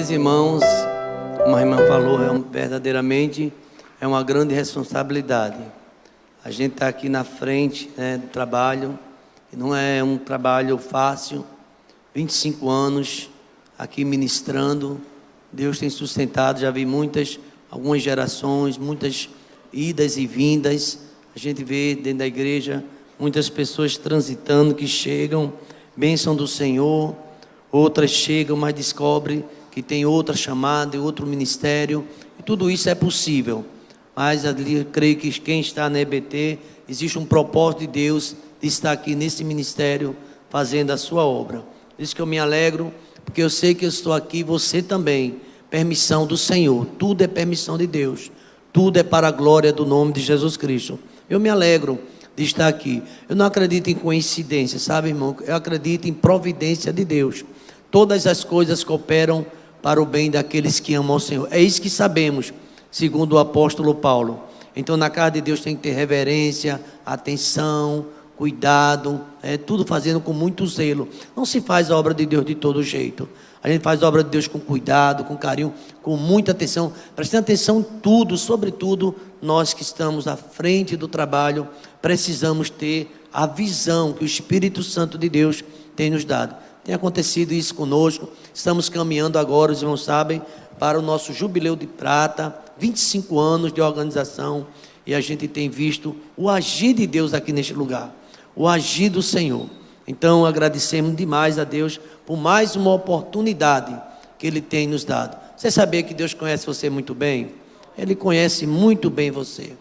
Queridos irmãos, como a irmã falou, verdadeiramente é uma grande responsabilidade. A gente está aqui na frente, do trabalho, e não é um trabalho fácil. 25 anos aqui ministrando, Deus tem sustentado, já vi algumas gerações, muitas idas e vindas. A gente vê dentro da igreja muitas pessoas transitando que chegam, bênção do Senhor, outras chegam, mas descobrem que tem outra chamada, outro ministério, e tudo isso é possível. Mas eu creio que quem está na EBT, existe um propósito de Deus de estar aqui nesse ministério fazendo a sua obra. Por isso que eu me alegro, porque eu sei que eu estou aqui, você também, permissão do Senhor, tudo é permissão de Deus, tudo é para a glória do nome de Jesus Cristo. Eu me alegro de estar aqui. Eu não acredito em coincidência, sabe, irmão? Eu acredito em providência de Deus. Todas as coisas cooperam para o bem daqueles que amam ao Senhor. É isso que sabemos, segundo o apóstolo Paulo. Então, na casa de Deus tem que ter reverência, atenção, cuidado, tudo fazendo com muito zelo. Não se faz a obra de Deus de todo jeito. A gente faz a obra de Deus com cuidado, com carinho, com muita atenção, prestando atenção em tudo, sobretudo nós que estamos à frente do trabalho, precisamos ter a visão que o Espírito Santo de Deus tem nos dado. Tem acontecido isso conosco, estamos caminhando agora, os irmãos sabem, para o nosso jubileu de prata, 25 anos de organização, e a gente tem visto o agir de Deus aqui neste lugar, o agir do Senhor. Então agradecemos demais a Deus por mais uma oportunidade que Ele tem nos dado. Você sabia que Deus conhece você muito bem? Ele conhece muito bem você.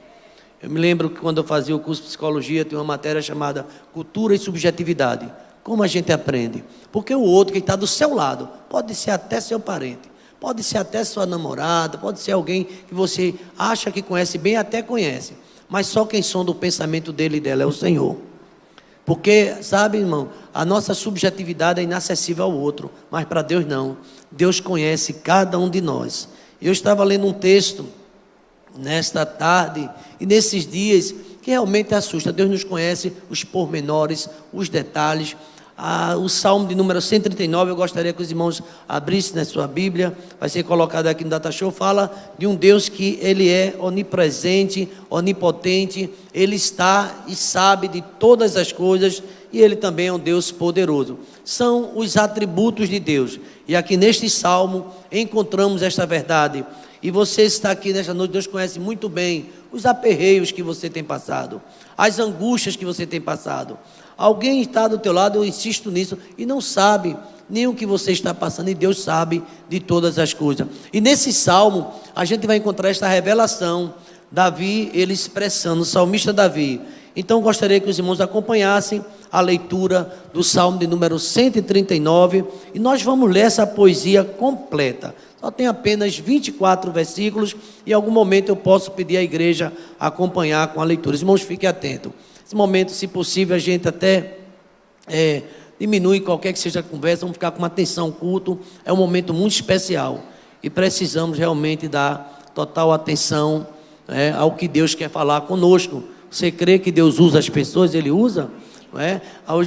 Eu me lembro que quando eu fazia o curso de psicologia, tinha uma matéria chamada Cultura e Subjetividade. Como a gente aprende? Porque o outro que está do seu lado, pode ser até seu parente, pode ser até sua namorada, pode ser alguém que você acha que conhece bem, até conhece, mas só quem sonda o pensamento dele e dela é o Senhor. Porque, sabe, irmão, a nossa subjetividade é inacessível ao outro, mas para Deus não. Deus conhece cada um de nós. Eu estava lendo um texto nesta tarde e nesses dias que realmente assusta. Deus nos conhece os pormenores, os detalhes. O Salmo de número 139, eu gostaria que os irmãos abrissem na sua Bíblia, vai ser colocado aqui no Data Show, fala de um Deus que Ele é onipresente, onipotente, Ele está e sabe de todas as coisas, e Ele também é um Deus poderoso. São os atributos de Deus, e aqui neste Salmo encontramos esta verdade, e você está aqui nesta noite, Deus conhece muito bem os aperreios que você tem passado, as angústias que você tem passado. Alguém está do teu lado, eu insisto nisso, e não sabe nem o que você está passando, e Deus sabe de todas as coisas. E nesse salmo, a gente vai encontrar esta revelação, Davi, ele expressando, o salmista Davi. Então, gostaria que os irmãos acompanhassem a leitura do salmo de número 139, e nós vamos ler essa poesia completa. Só tem apenas 24 versículos, e em algum momento eu posso pedir à igreja a acompanhar com a leitura. Os irmãos, fiquem atentos. Nesse momento, se possível, a gente até diminui qualquer que seja a conversa, vamos ficar com uma atenção culto, é um momento muito especial, e precisamos realmente dar total atenção ao que Deus quer falar conosco. Você crê que Deus usa as pessoas? Ele usa? Não é?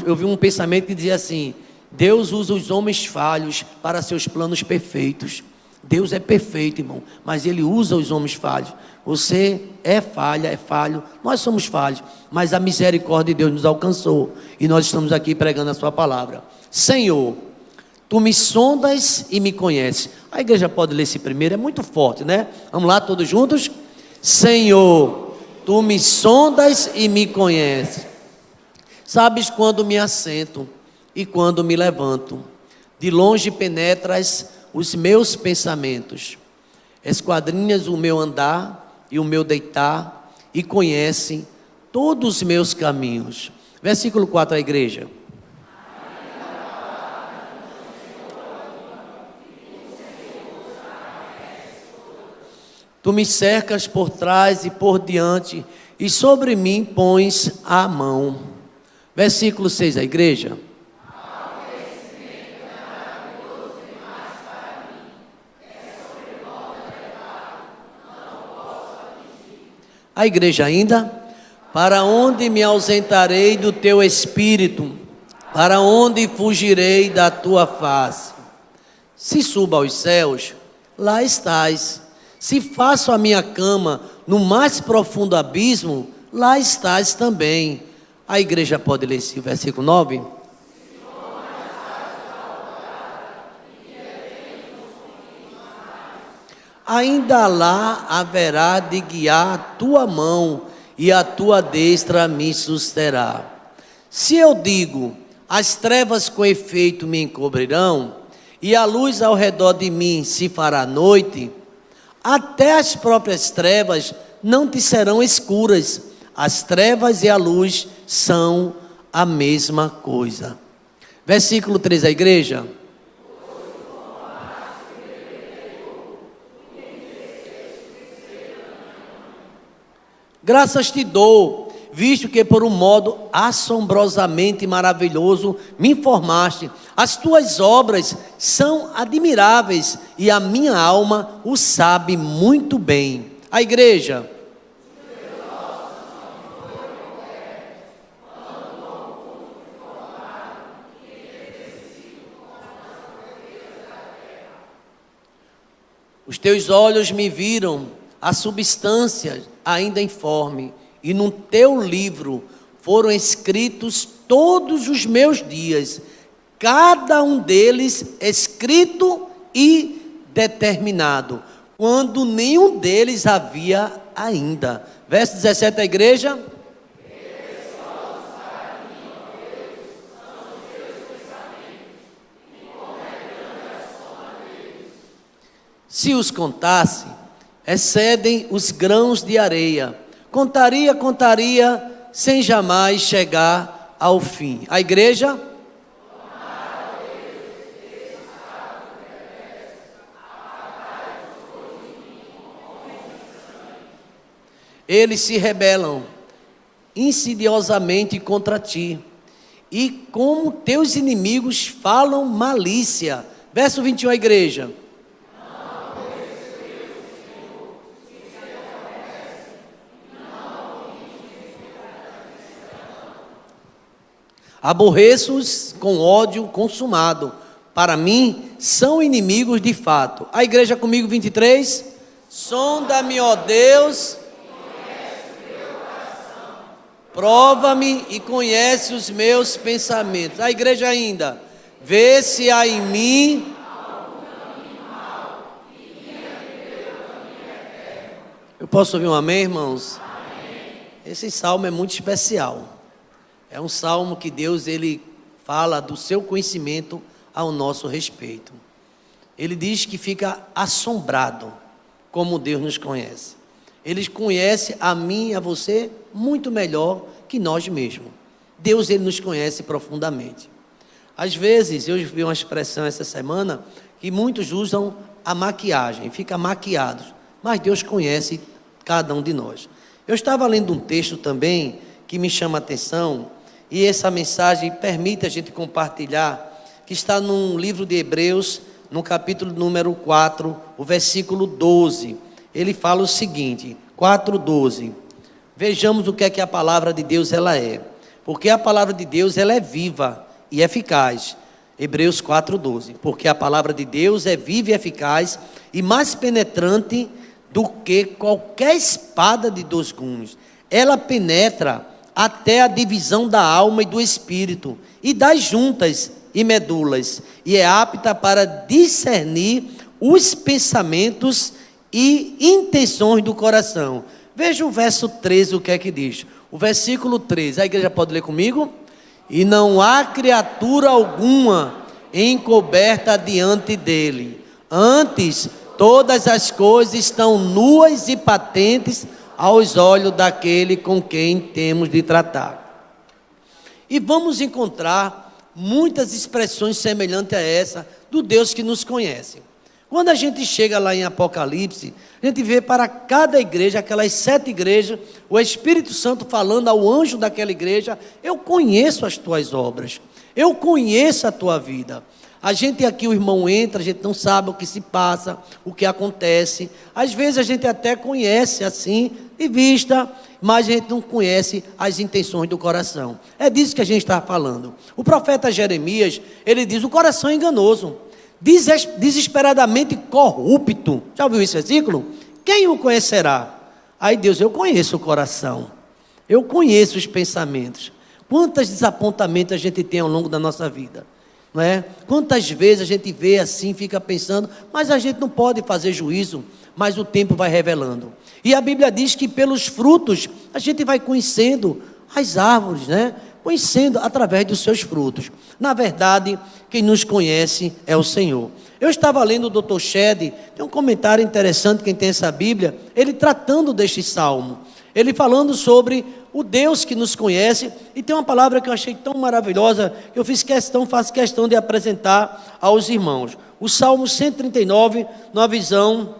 Eu vi um pensamento que dizia assim: Deus usa os homens falhos para seus planos perfeitos. Deus é perfeito, irmão, mas Ele usa os homens falhos. Você é falha, é falho, nós somos falhos, mas a misericórdia de Deus nos alcançou, e nós estamos aqui pregando a sua palavra. Senhor, Tu me sondas e me conheces. A igreja pode ler esse primeiro, é muito forte, né? Vamos lá, todos juntos? Senhor, Tu me sondas e me conheces. Sabes quando me assento e quando me levanto. De longe penetras os meus pensamentos. Esquadrinhas o meu andar e o meu deitar, e conhece todos os meus caminhos. Versículo 4, a igreja. Tu me cercas por trás e por diante, e sobre mim pões a mão. Versículo 6, a igreja. A igreja ainda. Para onde me ausentarei do teu espírito? Para onde fugirei da tua face? Se subo aos céus, lá estás. Se faço a minha cama no mais profundo abismo, lá estás também. A igreja pode ler esse versículo 9? Ainda lá haverá de guiar a tua mão, e a tua destra me susterá. Se eu digo, as trevas com efeito me encobrirão, e a luz ao redor de mim se fará noite, até as próprias trevas não te serão escuras. As trevas e a luz são a mesma coisa. Versículo 3, a igreja. Graças te dou, visto que por um modo assombrosamente maravilhoso me informaste. As tuas obras são admiráveis e a minha alma o sabe muito bem. A igreja. Os teus olhos me viram a substância ainda informe, e no teu livro foram escritos todos os meus dias, cada um deles escrito e determinado, quando nenhum deles havia ainda. Verso 17, a igreja. Se os contasse, excedem os grãos de areia. Contaria, sem jamais chegar ao fim. A igreja? Eles se rebelam insidiosamente contra ti, e como teus inimigos falam malícia. Verso 21, a igreja. Aborreço-os com ódio consumado. Para mim, são inimigos de fato. A igreja comigo, 23. Sonda-me, ó Deus. Prova-me e conhece os meus pensamentos. A igreja ainda. Vê se há em mim. Eu posso ouvir um amém, irmãos? Amém. Esse salmo é muito especial. É um salmo que Deus, ele fala do seu conhecimento ao nosso respeito. Ele diz que fica assombrado como Deus nos conhece. Ele conhece a mim e a você muito melhor que nós mesmos. Deus, ele nos conhece profundamente. Às vezes, eu vi uma expressão essa semana, que muitos usam a maquiagem, fica maquiados. Mas Deus conhece cada um de nós. Eu estava lendo um texto também que me chama a atenção, e essa mensagem permite a gente compartilhar, que está no livro de Hebreus, no capítulo número 4, o versículo 12. Ele fala o seguinte, 4:12. Vejamos o que é que a palavra de Deus ela é. Porque a palavra de Deus ela é viva e eficaz. Hebreus 4:12. Porque a palavra de Deus é viva e eficaz e mais penetrante do que qualquer espada de 2 gumes. Ela penetra até a divisão da alma e do espírito, e das juntas e medulas, e é apta para discernir os pensamentos e intenções do coração. Veja o verso 13, o que é que diz. O versículo 13, a igreja pode ler comigo? E não há criatura alguma encoberta diante dele. Antes, todas as coisas estão nuas e patentes aos olhos daquele com quem temos de tratar. E vamos encontrar muitas expressões semelhantes a essa do Deus que nos conhece. Quando a gente chega lá em Apocalipse, a gente vê para cada igreja, aquelas 7 igrejas, o Espírito Santo falando ao anjo daquela igreja: eu conheço as tuas obras, eu conheço a tua vida. A gente aqui, o irmão entra, a gente não sabe o que se passa, o que acontece. Às vezes a gente até conhece assim, de vista, mas a gente não conhece as intenções do coração. É disso que a gente está falando. O profeta Jeremias, ele diz: o coração é enganoso. desesperadamente corrupto. Já ouviu esse versículo? Quem o conhecerá? Aí Deus, eu conheço o coração, eu conheço os pensamentos. Quantos desapontamentos a gente tem ao longo da nossa vida, não é? Quantas vezes a gente vê assim, fica pensando, mas a gente não pode fazer juízo, mas o tempo vai revelando. E a Bíblia diz que pelos frutos a gente vai conhecendo as árvores, né? Conhecendo através dos seus frutos. Na verdade, quem nos conhece é o Senhor. Eu estava lendo o Dr. Shedd, tem um comentário interessante, quem tem essa Bíblia, ele tratando deste salmo, ele falando sobre o Deus que nos conhece, e tem uma palavra que eu achei tão maravilhosa, que eu faço questão de apresentar aos irmãos. O Salmo 139, na visão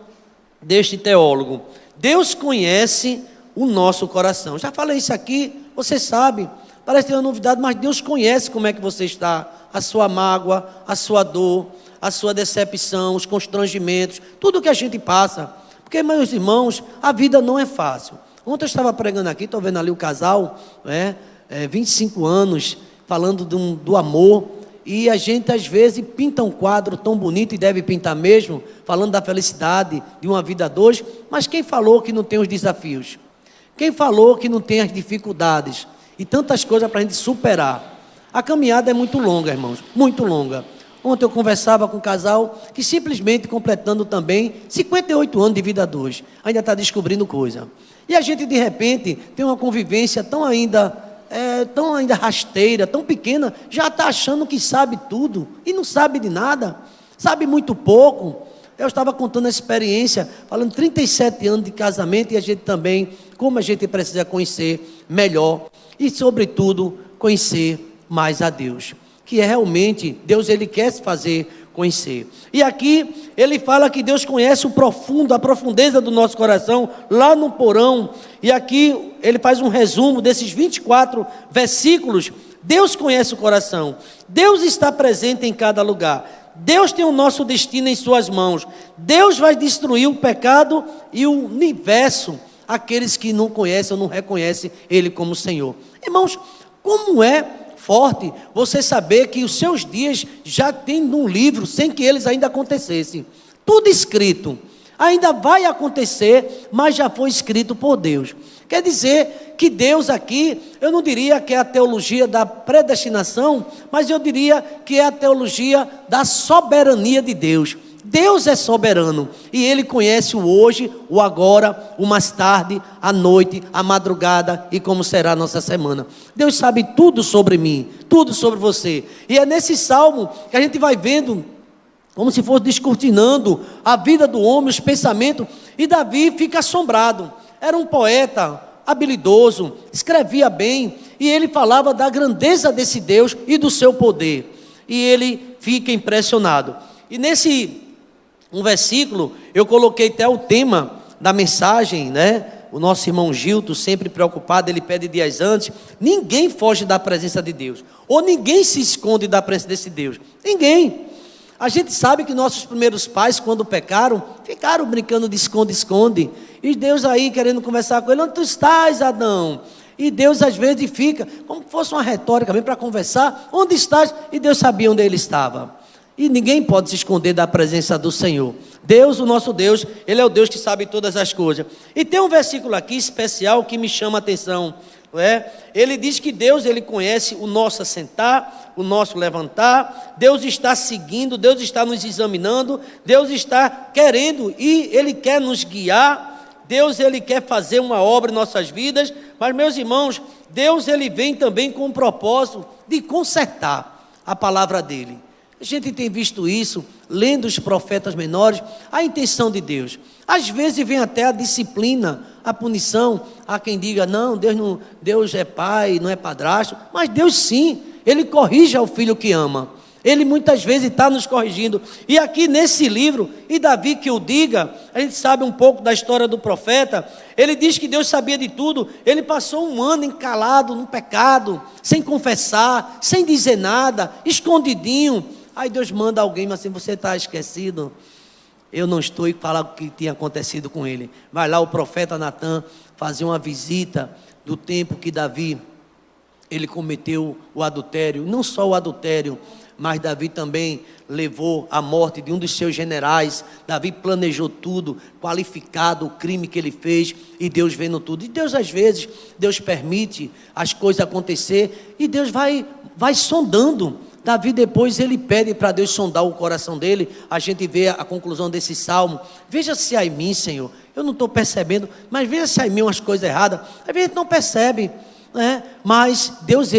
deste teólogo. Deus conhece o nosso coração. Já falei isso aqui, você sabe, parece ter uma novidade, mas Deus conhece como é que você está, a sua mágoa, a sua dor, a sua decepção, os constrangimentos, tudo que a gente passa, porque, meus irmãos, a vida não é fácil. Ontem eu estava pregando aqui, estou vendo ali o casal, 25 anos, falando do amor, e a gente às vezes pinta um quadro tão bonito, e deve pintar mesmo, falando da felicidade de uma vida a dois, mas quem falou que não tem os desafios? Quem falou que não tem as dificuldades? E tantas coisas para a gente superar. A caminhada é muito longa, irmãos, muito longa. Ontem eu conversava com um casal que simplesmente completando também 58 anos de vida a dois, ainda está descobrindo coisa. E a gente de repente tem uma convivência tão ainda rasteira, tão pequena, já está achando que sabe tudo e não sabe de nada, sabe muito pouco. Eu estava contando a experiência, falando 37 anos de casamento, e a gente também, como a gente precisa conhecer melhor e sobretudo conhecer mais a Deus, que é realmente, Deus ele quer se fazer conhecer. E aqui ele fala que Deus conhece o profundo, a profundeza do nosso coração, lá no porão, e aqui ele faz um resumo desses 24 versículos. Deus conhece o coração, Deus está presente em cada lugar, Deus tem o nosso destino em suas mãos, Deus vai destruir o pecado e o universo, aqueles que não conhecem ou não reconhecem Ele como Senhor. Irmãos, como é forte você saber que os seus dias já tem num livro, sem que eles ainda acontecessem, tudo escrito, ainda vai acontecer, mas já foi escrito por Deus. Quer dizer que Deus aqui, eu não diria que é a teologia da predestinação, mas eu diria que é a teologia da soberania de Deus. Deus é soberano e Ele conhece o hoje, o agora, o mais tarde, a noite, a madrugada e como será a nossa semana. Deus sabe tudo sobre mim, tudo sobre você. E é nesse salmo que a gente vai vendo, como se fosse descortinando a vida do homem, os pensamentos, e Davi fica assombrado. Era um poeta habilidoso, escrevia bem, e ele falava da grandeza desse Deus e do seu poder. E ele fica impressionado. E nesse um versículo, eu coloquei até o tema da mensagem, né? O nosso irmão Gilto, sempre preocupado, ele pede dias antes. Ninguém foge da presença de Deus, ou ninguém se esconde da presença desse Deus. Ninguém. A gente sabe que nossos primeiros pais, quando pecaram, ficaram brincando de esconde-esconde. E Deus aí querendo conversar com ele: onde tu estás, Adão? E Deus às vezes fica, como se fosse uma retórica, vem para conversar: onde estás? E Deus sabia onde ele estava. E ninguém pode se esconder da presença do Senhor. Deus, o nosso Deus, Ele é o Deus que sabe todas as coisas. E tem um versículo aqui especial que me chama a atenção, não é? Ele diz que Deus, Ele conhece o nosso assentar, o nosso levantar. Deus está seguindo, Deus está nos examinando, Deus está querendo e Ele quer nos guiar. Deus, Ele quer fazer uma obra em nossas vidas. Mas, meus irmãos, Deus, Ele vem também com o propósito de consertar a palavra dEle. A gente tem visto isso, lendo os profetas menores, a intenção de Deus. Às vezes vem até a disciplina, a punição. Há quem diga: não, Deus é pai, não é padrasto. Mas Deus sim, Ele corrige ao filho que ama. Ele muitas vezes está nos corrigindo. E aqui nesse livro, e Davi que o diga, a gente sabe um pouco da história do profeta. Ele diz que Deus sabia de tudo. Ele passou um ano encalado no pecado, sem confessar, sem dizer nada, escondidinho. Aí Deus manda alguém, mas assim: você está esquecido? Eu não estou, e falar o que tinha acontecido com ele. Vai lá o profeta Natan fazer uma visita do tempo que Davi, ele cometeu o adultério. Não só o adultério, mas Davi também levou a morte de um dos seus generais. Davi planejou tudo, qualificado o crime que ele fez, e Deus vendo tudo. E Deus, às vezes, Deus permite as coisas acontecer, e Deus vai sondando. Davi depois ele pede para Deus sondar o coração dele. A gente vê a conclusão desse salmo: veja se há em mim, Senhor, eu não estou percebendo, mas veja se há em mim umas coisas erradas. Às vezes a gente não percebe, né? Mas Deus,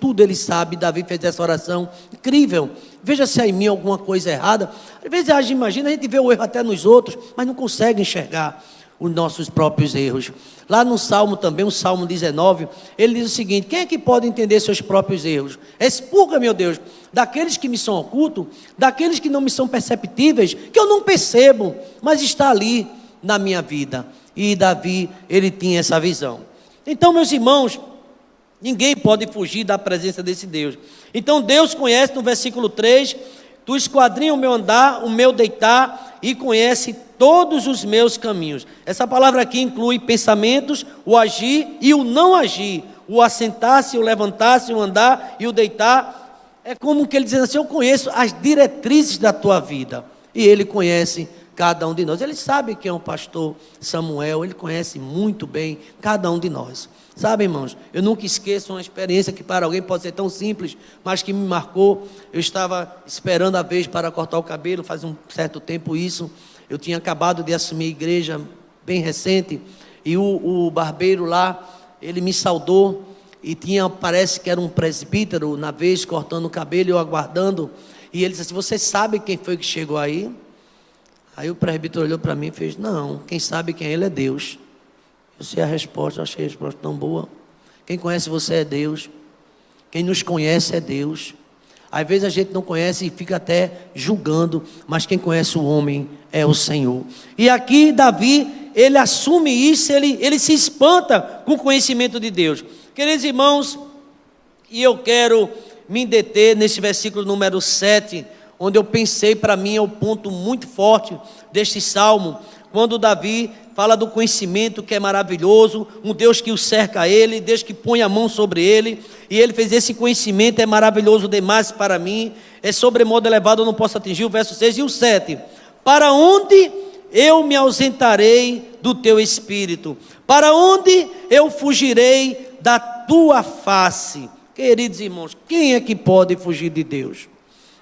tudo ele sabe. Davi fez essa oração incrível: veja se há em mim alguma coisa errada. Às vezes a gente vê o erro até nos outros, mas não consegue enxergar os nossos próprios erros. Lá no Salmo também, o Salmo 19, ele diz o seguinte: quem é que pode entender seus próprios erros? Expurga, meu Deus, daqueles que me são ocultos, daqueles que não me são perceptíveis, que eu não percebo, mas está ali na minha vida. E Davi, ele tinha essa visão. Então, meus irmãos, ninguém pode fugir da presença desse Deus. Então Deus conhece, no versículo 3, tu esquadrinha o meu andar, o meu deitar, e conhece todos os meus caminhos. Essa palavra aqui inclui pensamentos, o agir e o não agir, o assentar-se, o levantar-se, o andar e o deitar. É como que ele dizendo assim: eu conheço as diretrizes da tua vida, e ele conhece cada um de nós. Ele sabe quem é o pastor Samuel, ele conhece muito bem cada um de nós. Sabe, irmãos, eu nunca esqueço uma experiência que para alguém pode ser tão simples, mas que me marcou. Eu estava esperando a vez para cortar o cabelo, faz um certo tempo isso. Eu tinha acabado de assumir a igreja, bem recente, e o barbeiro lá, ele me saudou, e parece que era um presbítero, na vez, cortando o cabelo, eu aguardando, e ele disse assim: você sabe quem foi que chegou aí? Aí o presbítero olhou para mim e fez: não, quem sabe quem é ele é Deus. Eu sei a resposta, eu achei a resposta tão boa. Quem conhece você é Deus. Quem nos conhece é Deus. Às vezes a gente não conhece e fica até julgando, mas quem conhece o homem é o Senhor. E aqui Davi, ele assume isso, ele se espanta com o conhecimento de Deus. Queridos irmãos, e eu quero me deter nesse versículo número 7, onde eu pensei, para mim é o ponto muito forte deste salmo, quando Davi fala do conhecimento que é maravilhoso, um Deus que o cerca a ele, Deus que põe a mão sobre ele, e ele fez: esse conhecimento é maravilhoso demais para mim, é sobremodo elevado, eu não posso atingir. O verso 6 e o 7, para onde eu me ausentarei do teu espírito? Para onde eu fugirei da tua face? Queridos irmãos, quem é que pode fugir de Deus?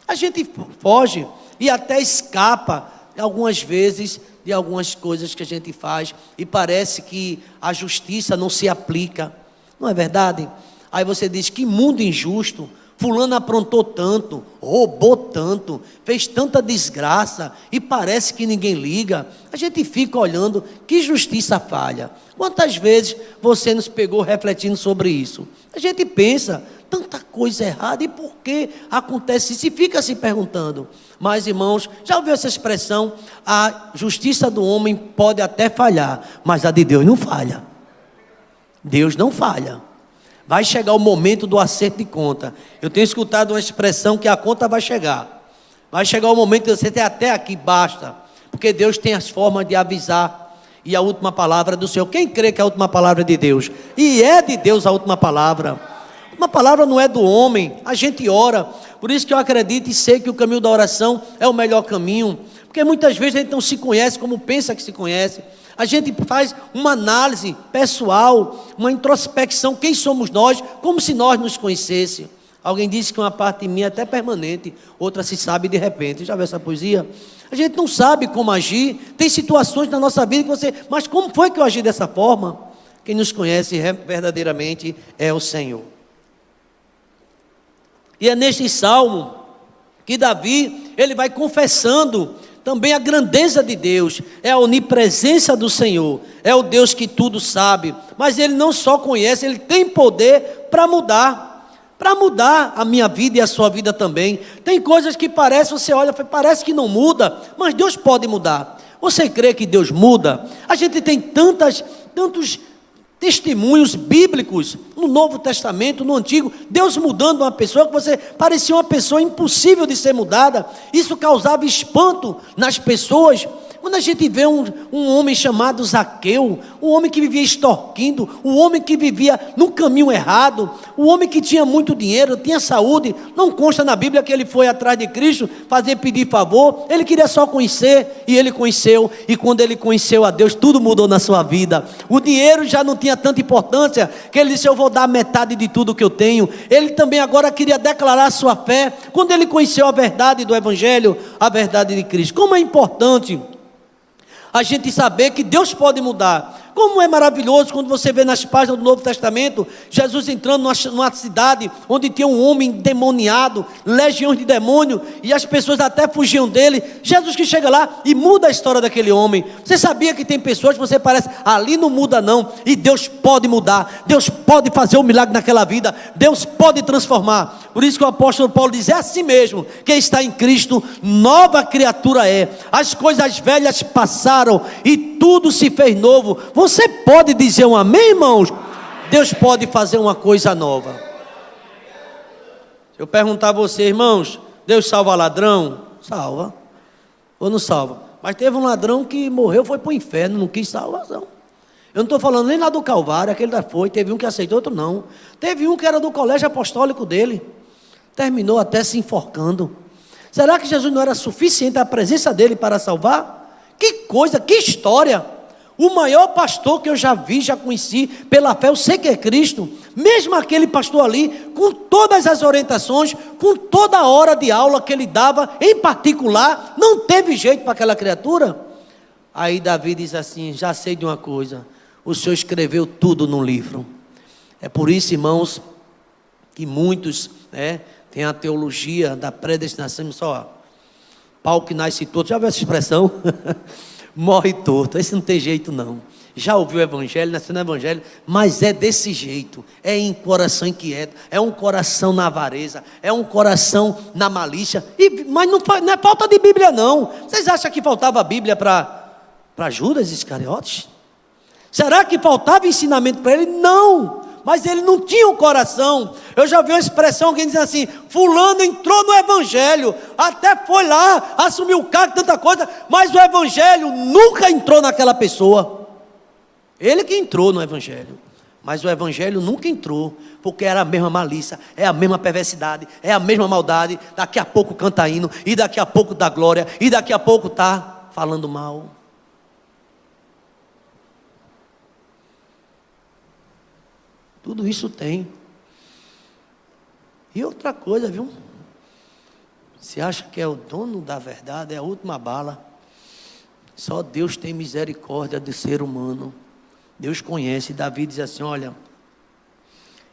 A gente foge e até escapa algumas vezes de algumas coisas que a gente faz, e parece que a justiça não se aplica, não é verdade? Aí você diz: que mundo injusto, fulano aprontou tanto, roubou tanto, fez tanta desgraça, e parece que ninguém liga. A gente fica olhando, que justiça falha. Quantas vezes você nos pegou refletindo sobre isso? A gente pensa, tanta coisa errada, e por que acontece isso? E fica se perguntando. Mas, irmãos, já ouviu essa expressão? A justiça do homem pode até falhar, mas a de Deus não falha. Deus não falha. Vai chegar o momento do acerto de conta. Eu tenho escutado uma expressão que a conta vai chegar. Vai chegar o momento de você ter até aqui, basta. Porque Deus tem as formas de avisar. E a última palavra é do Senhor. Quem crê que a última palavra é de Deus? E é de Deus a última palavra. Uma palavra não é do homem. A gente ora. Por isso que eu acredito e sei que o caminho da oração é o melhor caminho. Porque muitas vezes a gente não se conhece como pensa que se conhece. A gente faz uma análise pessoal, uma introspecção, quem somos nós, como se nós nos conhecêssemos. Alguém disse que uma parte de mim é até permanente, outra se sabe de repente. Já viu essa poesia? A gente não sabe como agir, tem situações na nossa vida que você... Mas como foi que eu agi dessa forma? Quem nos conhece verdadeiramente é o Senhor. E é neste salmo que Davi, ele vai confessando também a grandeza de Deus, é a onipresença do Senhor, é o Deus que tudo sabe, mas ele não só conhece, ele tem poder para mudar a minha vida e a sua vida também. Tem coisas que você olha, parece que não muda, mas Deus pode mudar. Você crê que Deus muda? A gente tem tantos testemunhos bíblicos no Novo Testamento, no Antigo, Deus mudando uma pessoa que você parecia uma pessoa impossível de ser mudada. Isso causava espanto nas pessoas, Quando a gente vê um homem chamado Zaqueu, um homem que vivia extorquindo, um homem que vivia no caminho errado, um homem que tinha muito dinheiro, tinha saúde, não consta na Bíblia que ele foi atrás de Cristo, pedir favor, ele queria só conhecer, e ele conheceu, e quando ele conheceu a Deus, tudo mudou na sua vida. O dinheiro já não tinha tanta importância, que ele disse: eu vou dar metade de tudo que eu tenho. Ele também agora queria declarar a sua fé, quando ele conheceu a verdade do Evangelho, a verdade de Cristo. Como é importante a gente saber que Deus pode mudar. Como é maravilhoso quando você vê nas páginas do Novo Testamento, Jesus entrando numa cidade onde tinha um homem endemoniado, legiões de demônio, e as pessoas até fugiam dele. Jesus que chega lá e muda a história daquele homem. Você sabia que tem pessoas que você parece, ali não muda não, e Deus pode mudar, Deus pode fazer um milagre naquela vida, Deus pode transformar. Por isso que o apóstolo Paulo diz: é assim mesmo, quem está em Cristo, nova criatura é, as coisas velhas passaram, e tudo se fez novo. Você pode dizer um amém, irmãos? Deus pode fazer uma coisa nova. Se eu perguntar a você, irmãos, Deus salva ladrão? Salva. Ou não salva? Mas teve um ladrão que morreu, foi para o inferno, não quis salvação. Eu não estou falando nem lá do Calvário, aquele já foi. Teve um que aceitou, outro não. Teve um que era do colégio apostólico dele, terminou até se enforcando. Será que Jesus não era suficiente a presença dele para salvar? Que coisa, que história! O maior pastor que eu já vi, já conheci, pela fé, eu sei que é Cristo. Mesmo aquele pastor ali, com todas as orientações, com toda a hora de aula que ele dava, em particular, não teve jeito para aquela criatura. Aí Davi diz assim: já sei de uma coisa, o Senhor escreveu tudo num livro. É por isso, irmãos, que muitos têm a teologia da predestinação. Só pau que nasce torto, já viu essa expressão? Morre torto, esse não tem jeito não. Já ouviu o Evangelho, nasceu no Evangelho, mas é desse jeito, é em coração inquieto, é um coração na avareza, é um coração na malícia, mas não é falta de Bíblia não. Vocês acham que faltava Bíblia para Judas Iscariotes? Será que faltava ensinamento para ele? Não, mas ele não tinha um coração. Eu já vi uma expressão, alguém diz assim: fulano entrou no Evangelho, até foi lá, assumiu o cargo, tanta coisa, mas o Evangelho nunca entrou naquela pessoa. Ele que entrou no Evangelho, mas o Evangelho nunca entrou, porque era a mesma malícia, é a mesma perversidade, é a mesma maldade. Daqui a pouco canta hino, e daqui a pouco dá glória, e daqui a pouco está falando mal. Tudo isso tem. E outra coisa, viu? Você acha que é o dono da verdade, é a última bala. Só Deus tem misericórdia do ser humano. Deus conhece. Davi diz assim: olha,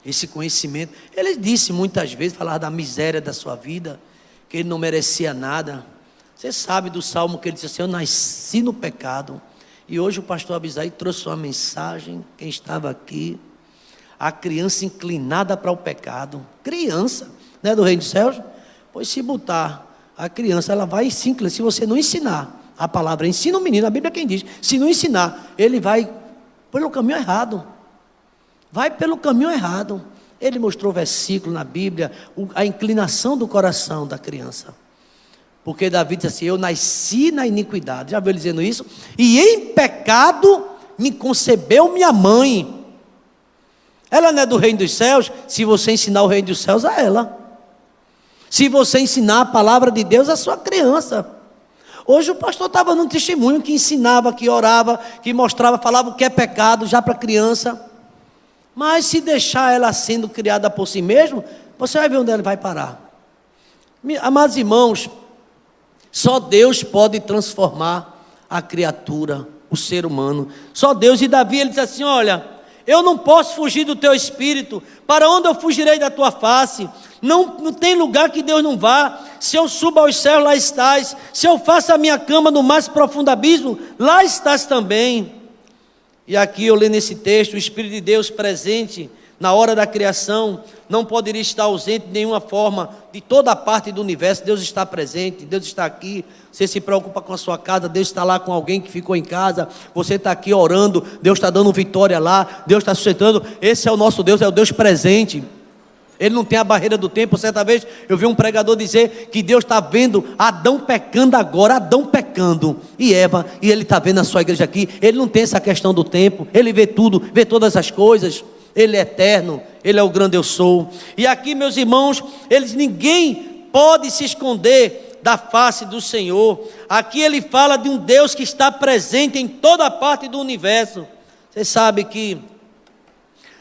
esse conhecimento, ele disse muitas vezes, falava da miséria da sua vida, que ele não merecia nada. Você sabe do salmo que ele disse assim: eu nasci no pecado. E hoje o pastor Abisai trouxe uma mensagem, quem estava aqui, a criança inclinada para o pecado. Criança, não é do reino dos céus? Pois se botar a criança, ela vai se inclinar. Se você não ensinar a palavra, ensina o menino, a Bíblia é quem diz. Se não ensinar, ele vai pelo caminho errado. Vai pelo caminho errado. Ele mostrou versículo na Bíblia, a inclinação do coração da criança. Porque Davi disse assim: eu nasci na iniquidade. Já viu ele dizendo isso? E em pecado me concebeu minha mãe. Ela não é do reino dos céus se você ensinar o reino dos céus a ela. Se você ensinar a palavra de Deus à sua criança. Hoje o pastor estava num testemunho que ensinava, que orava, que mostrava, falava o que é pecado já para a criança. Mas se deixar ela sendo criada por si mesmo, você vai ver onde ela vai parar. Amados irmãos, só Deus pode transformar a criatura, o ser humano. Só Deus. E Davi, ele diz assim: olha, eu não posso fugir do teu espírito. Para onde eu fugirei da tua face? Não tem lugar que Deus não vá. Se eu subo aos céus, lá estás. Se eu faço a minha cama no mais profundo abismo, lá estás também. E aqui eu leio nesse texto, o Espírito de Deus presente na hora da criação, não poderia estar ausente de nenhuma forma, de toda a parte do universo. Deus está presente, Deus está aqui. Você se preocupa com a sua casa, Deus está lá com alguém que ficou em casa. Você está aqui orando, Deus está dando vitória lá, Deus está sustentando. Esse é o nosso Deus, é o Deus presente. Ele não tem a barreira do tempo. Certa vez eu vi um pregador dizer que Deus está vendo Adão pecando agora, Adão pecando, e Eva, e Ele está vendo a sua igreja aqui. Ele não tem essa questão do tempo, Ele vê tudo, vê todas as coisas. Ele é eterno, Ele é o grande eu sou. E aqui, meus irmãos, ninguém pode se esconder da face do Senhor. Aqui ele fala de um Deus que está presente em toda parte do universo. Você sabe que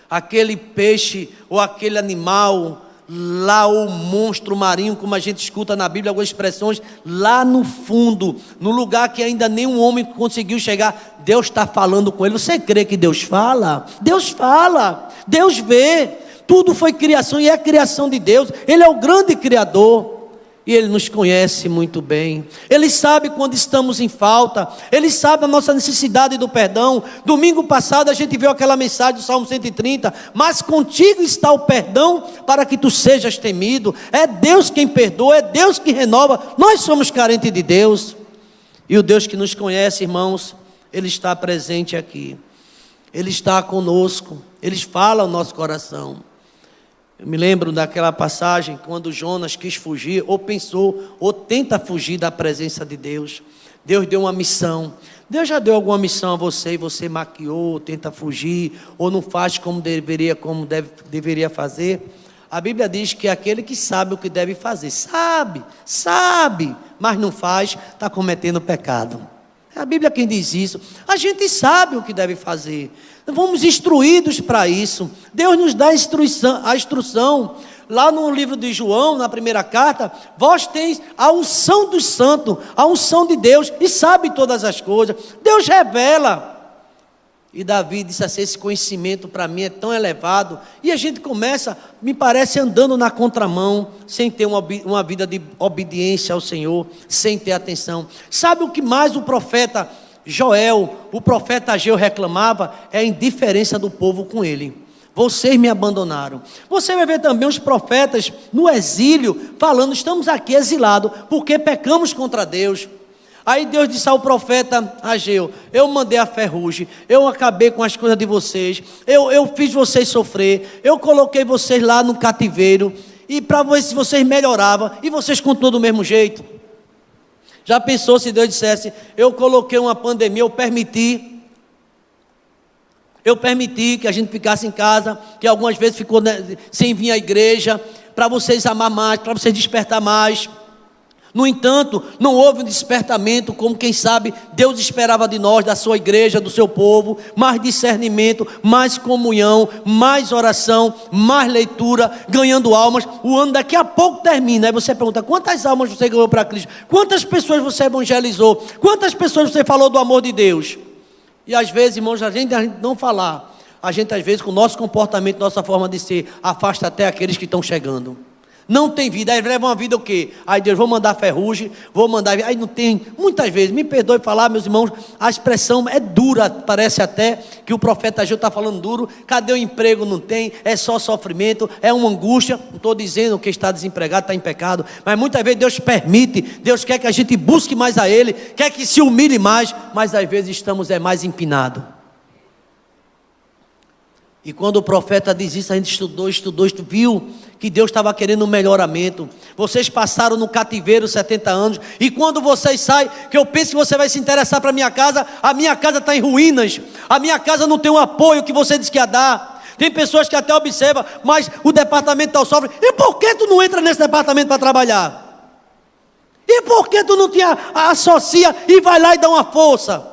aquele peixe ou aquele animal lá, o monstro marinho, como a gente escuta na Bíblia algumas expressões, lá no fundo, no lugar que ainda nenhum homem conseguiu chegar, Deus está falando com ele. Você crê que Deus fala? Deus fala, Deus vê, tudo foi criação e é criação de Deus. Ele é o grande Criador. E Ele nos conhece muito bem. Ele sabe quando estamos em falta. Ele sabe a nossa necessidade do perdão. Domingo passado a gente viu aquela mensagem do Salmo 130. Mas contigo está o perdão para que tu sejas temido. É Deus quem perdoa, é Deus que renova. Nós somos carentes de Deus. E o Deus que nos conhece, irmãos, Ele está presente aqui. Ele está conosco. Ele fala ao nosso coração. Eu me lembro daquela passagem quando Jonas quis fugir, ou pensou, ou tenta fugir da presença de Deus. Deus deu uma missão. Deus já deu alguma missão a você e você maquiou, tenta fugir, ou não faz como deveria fazer. A Bíblia diz que aquele que sabe o que deve fazer, sabe, mas não faz, está cometendo pecado. É a Bíblia quem diz isso. A gente sabe o que deve fazer. Fomos instruídos para isso. Deus nos dá a instrução. Lá no livro de João, na primeira carta, vós tens a unção dos santos, a unção de Deus, e sabe todas as coisas. Deus revela. E Davi disse assim, esse conhecimento para mim é tão elevado. E a gente começa, me parece, andando na contramão, sem ter uma vida de obediência ao Senhor, sem ter atenção. Sabe o que mais o profeta Joel, o profeta Ageu reclamava? É a indiferença do povo com ele. Vocês me abandonaram. Você vai ver também os profetas no exílio, falando, estamos aqui exilados, porque pecamos contra Deus. Aí Deus disse ao profeta Ageu, eu mandei a ferrugem, eu acabei com as coisas de vocês, eu fiz vocês sofrer, eu coloquei vocês lá no cativeiro, e para ver se vocês melhoravam, e vocês continuam do mesmo jeito. Já pensou se Deus dissesse, eu coloquei uma pandemia, eu permiti que a gente ficasse em casa, que algumas vezes ficou sem vir à igreja, para vocês amar mais, para vocês despertar mais. No entanto, não houve um despertamento como quem sabe Deus esperava de nós, da sua igreja, do seu povo, mais discernimento, mais comunhão, mais oração, mais leitura, ganhando almas. O ano daqui a pouco termina, aí você pergunta, quantas almas você ganhou para Cristo? Quantas pessoas você evangelizou? Quantas pessoas você falou do amor de Deus? E às vezes, irmãos, a gente não falar, a gente às vezes com o nosso comportamento, nossa forma de ser, afasta até aqueles que estão chegando. Não tem vida, aí leva uma vida o quê? Aí Deus, vou mandar ferrugem, aí não tem, muitas vezes, me perdoe falar, meus irmãos, a expressão é dura, parece até que o profeta Ageu está falando duro, cadê o emprego? Não tem, é só sofrimento, é uma angústia, não estou dizendo que está desempregado, está em pecado, mas muitas vezes Deus permite, Deus quer que a gente busque mais a Ele, quer que se humilhe mais, mas às vezes estamos mais empinados. E quando o profeta diz isso, a gente estudou, viu que Deus estava querendo um melhoramento. Vocês passaram no cativeiro 70 anos, e quando vocês saem, que eu penso que você vai se interessar para a minha casa está em ruínas, a minha casa não tem o apoio que você disse que ia dar. Tem pessoas que até observam, mas o departamento tal sofre, e por que tu não entra nesse departamento para trabalhar? E por que tu não te associa e vai lá e dá uma força?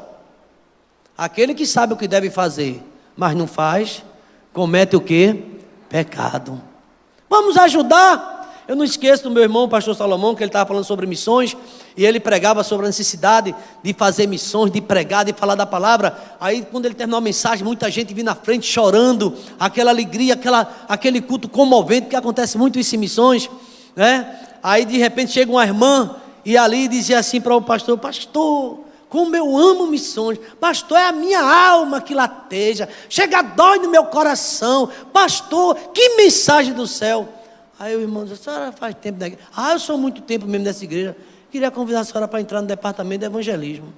Aquele que sabe o que deve fazer, mas não faz, comete o quê? Pecado. Vamos ajudar. Eu não esqueço do meu irmão, o pastor Salomão, que ele estava falando sobre missões, e ele pregava sobre a necessidade de fazer missões, de pregar, de falar da palavra. Aí quando ele terminou a mensagem, muita gente vinha na frente chorando, aquela alegria, aquele culto comovente, que acontece muito isso em missões, né? Aí de repente chega uma irmã, e ali dizia assim para o pastor, como eu amo missões, pastor, é a minha alma que lateja, chega, dói no meu coração, pastor, que mensagem do céu. Aí o irmão disse, a senhora faz tempo da igreja? Eu sou muito tempo mesmo nessa igreja, queria convidar a senhora para entrar no departamento de evangelismo.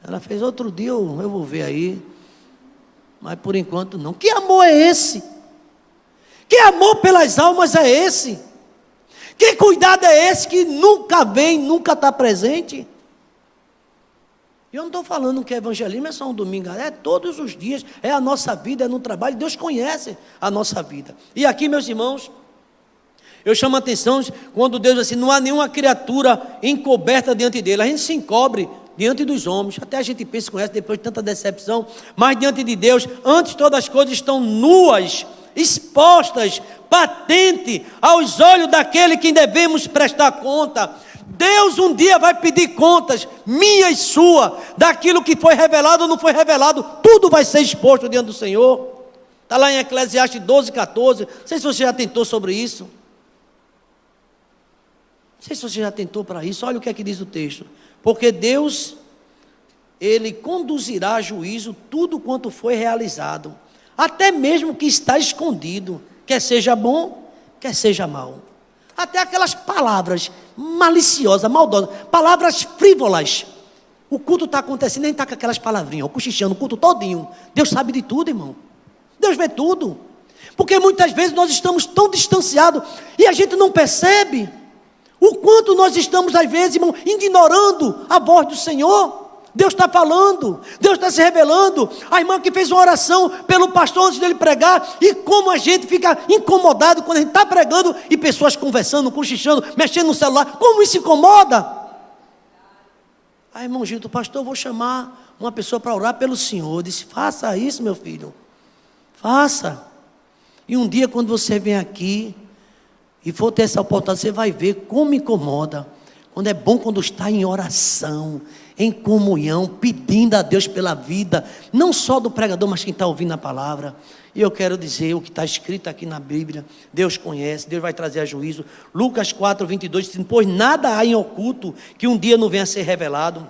Ela fez, outro dia eu vou ver aí, mas por enquanto não. Que amor é esse? Que amor pelas almas é esse? Que cuidado é esse que nunca vem, nunca está presente? Eu não estou falando que evangelismo é só um domingo, é todos os dias, é a nossa vida, é no trabalho, Deus conhece a nossa vida. E aqui, meus irmãos, eu chamo a atenção quando Deus diz assim, não há nenhuma criatura encoberta diante dele. A gente se encobre diante dos homens, até a gente pensa, conhece depois de tanta decepção, mas diante de Deus, antes todas as coisas estão nuas, expostas, patente aos olhos daquele que devemos prestar conta. Deus um dia vai pedir contas, minha e sua, daquilo que foi revelado ou não foi revelado, tudo vai ser exposto diante do Senhor. Está lá em Eclesiastes 12:14, não sei se você já tentou sobre isso. Não sei se você já tentou para isso. Olha o que é que diz o texto. Porque Deus, Ele conduzirá a juízo tudo quanto foi realizado, até mesmo que está escondido, quer seja bom, quer seja mal. Até aquelas palavras maliciosas, maldosas, palavras frívolas. O culto está acontecendo, nem está com aquelas palavrinhas, cochichando o culto todinho. Deus sabe de tudo, irmão. Deus vê tudo. Porque muitas vezes nós estamos tão distanciados e a gente não percebe o quanto nós estamos, às vezes, irmão, ignorando a voz do Senhor. Deus está falando, Deus está se revelando. A irmã que fez uma oração pelo pastor antes dele pregar, e como a gente fica incomodado quando a gente está pregando e pessoas conversando, cochichando, mexendo no celular, como isso incomoda? Aí, irmão Gito, pastor, eu vou chamar uma pessoa para orar pelo senhor. Eu disse, faça isso, meu filho, faça. E um dia quando você vem aqui e for ter essa oportunidade, você vai ver como incomoda. Quando é bom quando está em oração, em comunhão, pedindo a Deus pela vida, não só do pregador, mas quem está ouvindo a palavra. E eu quero dizer o que está escrito aqui na Bíblia, Deus conhece, Deus vai trazer a juízo. Lucas 4:22 diz, pois nada há em oculto que um dia não venha a ser revelado,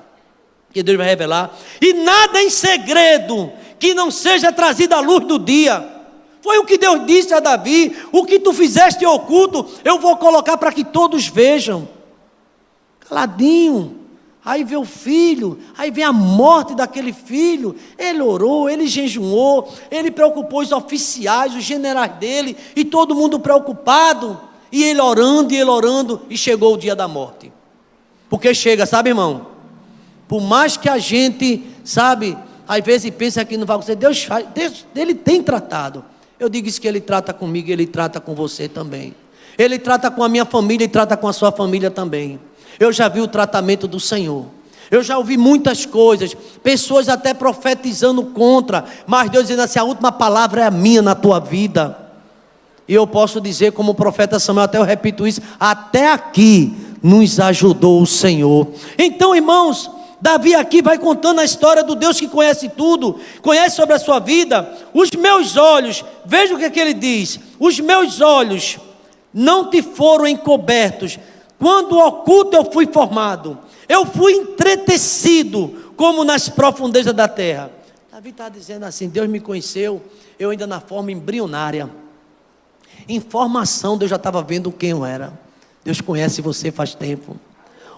que Deus vai revelar, e nada em segredo que não seja trazido à luz do dia. Foi o que Deus disse a Davi, o que tu fizeste em oculto, eu vou colocar para que todos vejam. Caladinho. Aí vê o filho, aí vem a morte daquele filho. Ele orou, ele jejuou, ele preocupou os oficiais, os generais dele, e todo mundo preocupado, e ele orando, e chegou o dia da morte. Porque chega, sabe, irmão? Por mais que a gente, sabe, às vezes pensa que não vai acontecer, Deus, ele tem tratado. Eu digo isso que ele trata comigo, ele trata com você também. Ele trata com a minha família e trata com a sua família também. Eu já vi o tratamento do Senhor. Eu já ouvi muitas coisas, pessoas até profetizando contra, mas Deus dizendo assim, a última palavra é a minha na tua vida. E eu posso dizer como o profeta Samuel, até eu repito isso, até aqui nos ajudou o Senhor. Então, irmãos, Davi aqui vai contando a história do Deus que conhece tudo, conhece sobre a sua vida. Os meus olhos, veja o que é que ele diz, os meus olhos não te foram encobertos, quando oculto eu fui formado, eu fui entretecido como nas profundezas da terra. Davi está dizendo assim, Deus me conheceu, eu ainda na forma embrionária. Em formação Deus já estava vendo quem eu era. Deus conhece você faz tempo.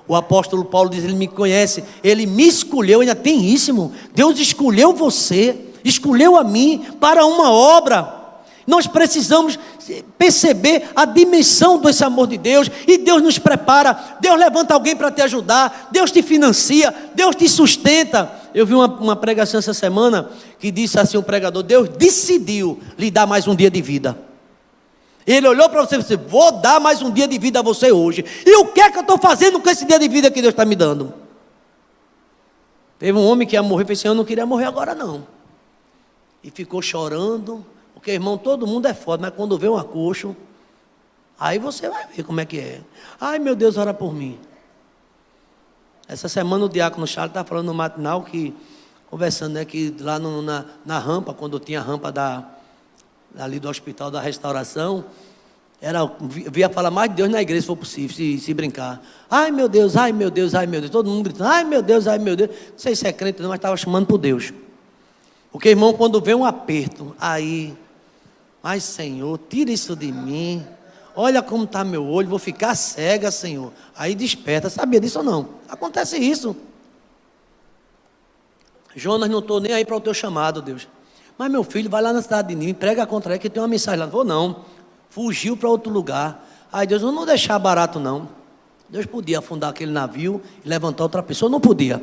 O apóstolo Paulo diz, ele me conhece, ele me escolheu, ainda tem isso, irmão. Deus escolheu você, escolheu a mim para uma obra. Nós precisamos perceber a dimensão desse amor de Deus, e Deus nos prepara, Deus levanta alguém para te ajudar, Deus te financia, Deus te sustenta. Eu vi uma pregação essa semana, que disse assim o pregador, Deus decidiu lhe dar mais um dia de vida. Ele olhou para você e disse, vou dar mais um dia de vida a você hoje. E o que é que eu estou fazendo com esse dia de vida que Deus está me dando? Teve um homem que ia morrer, disse, eu não queria morrer agora não. E ficou chorando. Porque, irmão, todo mundo é foda, mas quando vê um acocho, aí você vai ver como é que é. Ai, meu Deus, ora por mim. Essa semana o diácono Charles está falando no matinal, que, conversando, né, que lá na rampa, quando tinha a rampa ali do hospital da restauração, via falar mais de Deus na igreja, se for possível, se brincar. Ai, meu Deus, ai, meu Deus, ai, meu Deus. Todo mundo gritando, ai, meu Deus, ai, meu Deus. Não sei se é crente não, mas estava chamando por Deus. Porque, irmão, quando vem um aperto, aí... Ai, Senhor, tira isso de mim. Olha como está meu olho, vou ficar cega, Senhor. Aí desperta, sabia disso ou não? Acontece isso. Jonas, não estou nem aí para o teu chamado, Deus. Mas meu filho, vai lá na cidade de Nínive, prega contra ele, que tem uma mensagem lá. Não vou não. fugiu para outro lugar. Aí Deus não deixar barato não. Deus podia afundar aquele navio e levantar outra pessoa, não podia.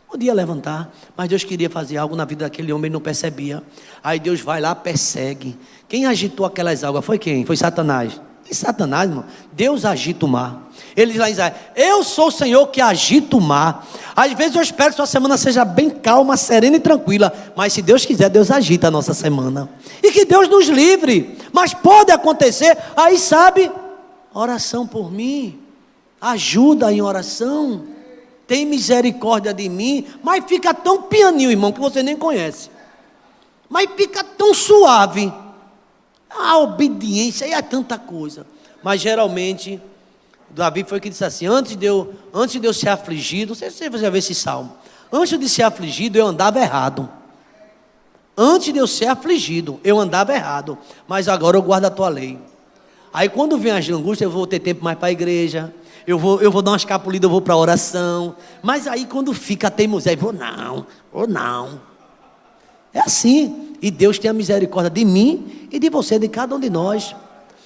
Podia levantar, mas Deus queria fazer algo na vida daquele homem, ele não percebia. Aí Deus vai lá, persegue. Quem agitou aquelas águas foi quem? Foi Satanás. E Satanás, irmão, Deus agita o mar. Ele diz lá em Isaías: eu sou o Senhor que agita o mar. Às vezes eu espero que sua semana seja bem calma, serena e tranquila, mas se Deus quiser, Deus agita a nossa semana. E que Deus nos livre. Mas pode acontecer, aí sabe, oração por mim, ajuda em oração, tem misericórdia de mim. Mas fica tão pianinho, irmão, que você nem conhece. Mas fica tão suave. A obediência e é tanta coisa. Mas geralmente Davi foi que disse assim: antes de eu ser afligido, não sei se você já viu esse salmo, antes de ser afligido eu andava errado. Antes de eu ser afligido eu andava errado, mas agora eu guardo a tua lei. Aí quando vem as angústias, eu vou ter tempo mais para a igreja, eu vou dar uma escapulida, eu vou para a oração. Mas aí quando fica a teimosia, eu vou não. É assim. E Deus tem a misericórdia de mim e de você, de cada um de nós.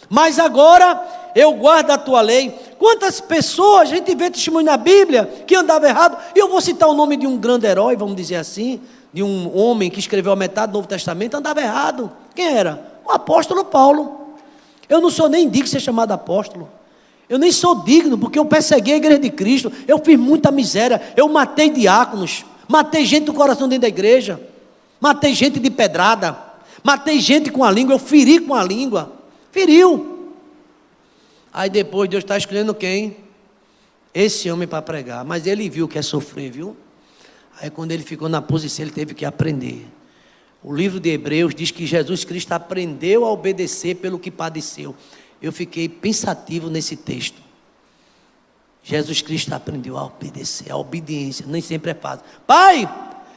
Mas agora eu guardo a tua lei. Quantas pessoas a gente vê testemunho na Bíblia que andava errado? E eu vou citar o nome de um grande herói, vamos dizer assim, de um homem que escreveu a metade do Novo Testamento, andava errado. Quem era? O apóstolo Paulo. Eu não sou nem digno de ser chamado apóstolo. Eu nem sou digno, porque eu persegui a igreja de Cristo. Eu fiz muita miséria. Eu matei diáconos, matei gente do coração dentro da igreja, matei gente de pedrada, matei gente com a língua, eu feri com a língua, feriu. Aí depois Deus está escolhendo quem? Esse homem para pregar, mas ele viu que é sofrer, viu? Aí quando ele ficou na posição, ele teve que aprender. O livro de Hebreus diz que Jesus Cristo aprendeu a obedecer pelo que padeceu. Eu fiquei pensativo nesse texto. Jesus Cristo aprendeu a obedecer, a obediência, nem sempre é fácil. Pai,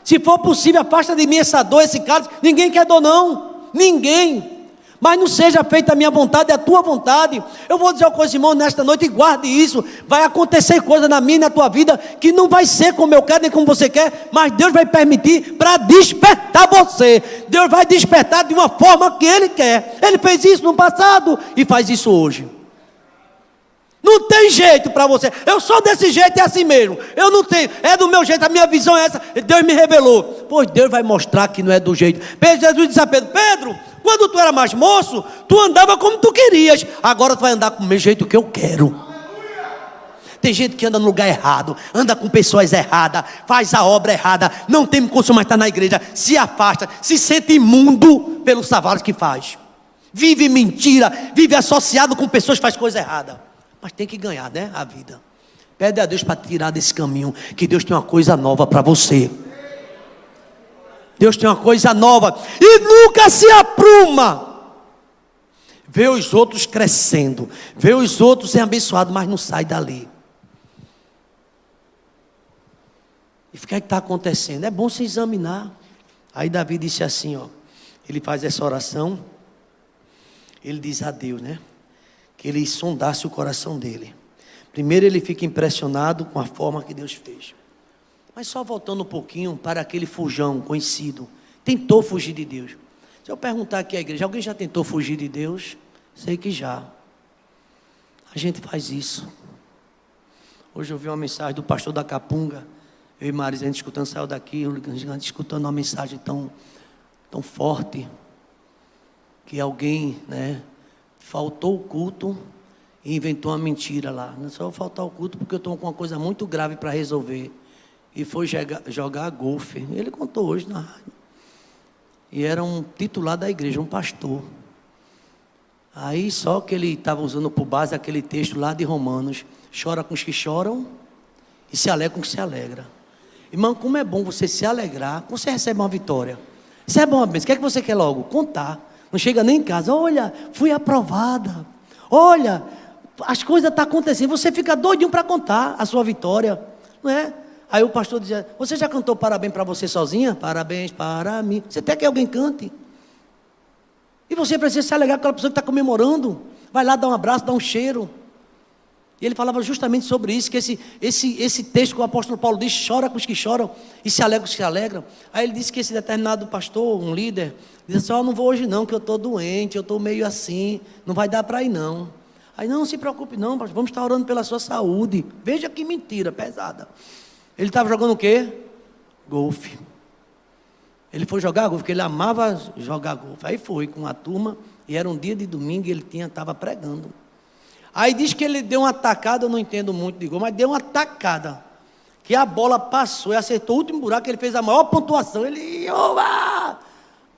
se for possível, afasta de mim essa dor, esse cálice. Ninguém quer dor não, ninguém. Mas não seja feita a minha vontade, é a tua vontade. Eu vou dizer uma coisa, irmão, nesta noite, e guarde isso. Vai acontecer coisa na minha e na tua vida que não vai ser como eu quero, nem como você quer, mas Deus vai permitir para despertar você. Deus vai despertar de uma forma que Ele quer. Ele fez isso no passado e faz isso hoje. Não tem jeito para você. Eu sou desse jeito, é assim mesmo. Eu não tenho, é do meu jeito, a minha visão é essa. Deus me revelou. Pois Deus vai mostrar que não é do jeito. Jesus disse a Pedro: Pedro, quando tu era mais moço, tu andava como tu querias. Agora tu vai andar com o meu jeito que eu quero. Tem gente que anda no lugar errado, anda com pessoas erradas, faz a obra errada, não tem condição mais estar na igreja, se afasta, se sente imundo pelos trabalhos que faz. Vive mentira, vive associado com pessoas que fazem coisa errada. Mas tem que ganhar, né, a vida. Pede a Deus para tirar desse caminho, que Deus tem uma coisa nova para você. Deus tem uma coisa nova. E nunca se apruma. Vê os outros crescendo, vê os outros sendo abençoados, mas não sai dali. E o que está acontecendo? É bom se examinar. Aí Davi disse assim, ó, ele faz essa oração, ele diz a Deus, né, que ele sondasse o coração dele. Primeiro ele fica impressionado com a forma que Deus fez. Mas só voltando um pouquinho para aquele fujão conhecido, tentou fugir de Deus. Se eu perguntar aqui à igreja, alguém já tentou fugir de Deus? Sei que já. A gente faz isso. Hoje eu vi uma mensagem do pastor da Capunga, eu e Marisa, a gente escutando, saiu daqui, a gente escutando uma mensagem tão forte, que alguém, né, faltou o culto e inventou uma mentira lá. Não só faltar o culto porque eu estou com uma coisa muito grave para resolver. E foi jogar golfe. Ele contou hoje na rádio. E era um titular da igreja, um pastor. Aí só que ele estava usando por base aquele texto lá de Romanos. Chora com os que choram e se alegra com os que se alegram. Irmão, como é bom você se alegrar quando você recebe uma vitória. Isso é bom, uma bênção. O que é que você quer logo? Contar. Não chega nem em casa. Olha, fui aprovada. Olha, as coisas estão acontecendo. Você fica doidinho para contar a sua vitória. Não é? Aí o pastor dizia: você já cantou parabéns para você sozinha? Parabéns para mim. Você até quer que alguém cante. E você precisa se alegrar com aquela pessoa que está comemorando. Vai lá dar um abraço, dar um cheiro. E ele falava justamente sobre isso, que esse texto que o apóstolo Paulo diz, chora com os que choram e se alegra com os que se alegram. Aí ele disse que esse determinado pastor, um líder, disse assim, não vou hoje não, que eu estou doente, eu estou meio assim, não vai dar para ir não. Aí, não se preocupe não, pastor, vamos estar orando pela sua saúde. Veja que mentira pesada. Ele estava jogando o quê? Golfe. Ele foi jogar golfe, porque ele amava jogar golfe. Aí foi com a turma, e era um dia de domingo, e ele estava pregando. Aí diz que ele deu uma tacada, eu não entendo muito de gol, mas deu uma tacada, que a bola passou e acertou o último buraco, ele fez a maior pontuação, ele... Oba!